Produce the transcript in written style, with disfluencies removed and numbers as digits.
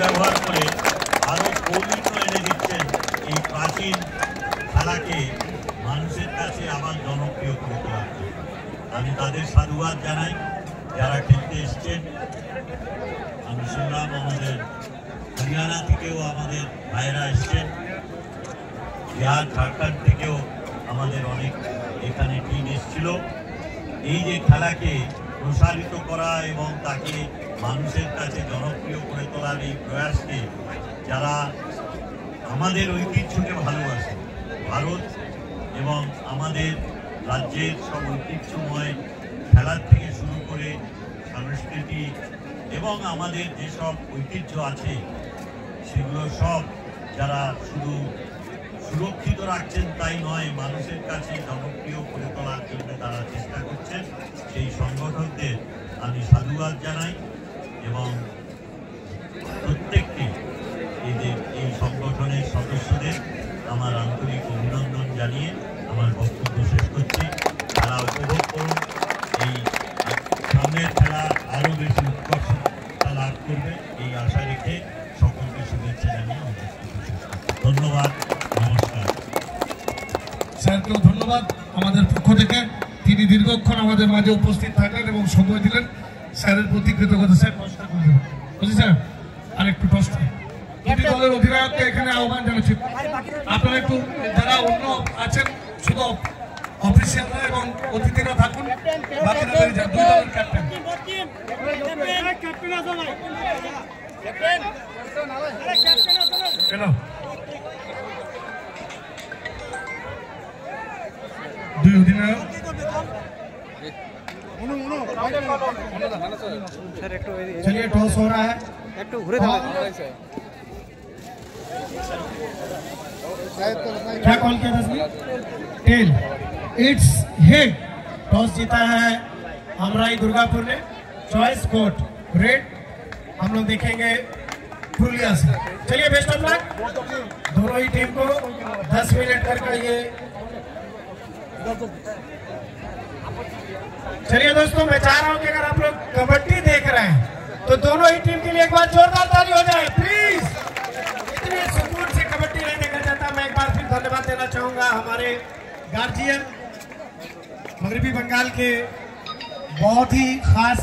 ব্যবহার করে আরো কৌলিন্য এনে দিচ্ছেন এই প্রাচীন খেলাকে মানুষের কাছে আবার জনপ্রিয় করে তোলার জন্য। আমি তাদের সাধুবাদ জানাই যারা খেলতে এসছেন। আমি শুনলাম আমাদের হরিয়ানা থেকেও আমাদের ভাইরা এসছেন, বিহার ঝাড়খণ্ড থেকেও আমাদের অনেক এখানে টিম এসেছিল। এই যে খেলাকে প্রসারিত করা এবং তাকে মানুষের কাছে জনপ্রিয় করে তোলার এই প্রয়াসকে যারা আমাদের ঐতিহ্যকে ভালোবাসে, ভারত এবং আমাদের রাজ্যের সব ঐতিহ্যময় খেলার থেকে শুরু করে সংস্কৃতি এবং আমাদের যেসব ঐতিহ্য আছে সেগুলো সব যারা শুধু সুরক্ষিত রাখছেন তাই নয়, মানুষের কাছে জনপ্রিয় করে তোলার জন্য তারা চেষ্টা করছেন, সেই সংগঠকদের আমি সাধুবাদ জানাই এবং প্রত্যেককে এই সংগঠনের সদস্যদের আমার আন্তরিক অভিনন্দন জানিয়ে আমার বক্তব্য শেষ করছি। খেলা উপভোগ করুন, এই সামনের খেলা আরও বেশি উৎকর্ষতা লাভ করবে এই আশা রেখে সকলকে শুভেচ্ছা জানিয়ে আমার বক্তব্য শেষ করছি। ধন্যবাদ, নমস্কার। স্যারকেও ধন্যবাদ আমাদের পক্ষ থেকে, তিনি দীর্ঘক্ষণ আমাদের মাঝে উপস্থিত থাকলেন এবং সময় দিলেন। স্যারের প্রতি কৃতজ্ঞতা। স্যার টসটা করে দেবেন, বুঝলি স্যার? আর একটু টসটা দুটি দলের অধিনায়ককে এখানে আহ্বান জানাচ্ছি। আপনারা একটু যারা অন্য আছেন শুধু অফিসিয়ালরা এবং অতিথিরা থাকুন, বাকিরা বেরিয়ে যান। দুই দলের ক্যাপ্টেন দুই অধিনায়ক चलिए टॉस हो रहा है। क्या कॉल किया था? Tell, its head. टॉस जीता है अमराई दुर्गापुर ने। चॉइस कोर्ट रेड हम लोग देखेंगे पुरुलिया से। चलिए बेस्ट ऑफ लक दोनों ही टीम को। 10 मिनट करके ये। चलिए दोस्तों, मैं चाह रहा हूं कि अगर आप लोग कबड्डी देख रहे हैं तो दोनों ही टीम के लिए एक बार जोरदार ताली हो जाए प्लीज। इतने सुकून से कबड्डी नहीं देखा जाता। मैं एक बार फिर धन्यवाद देना चाहूंगा हमारे गार्जियन, मगरबी बंगाल के बहुत ही खास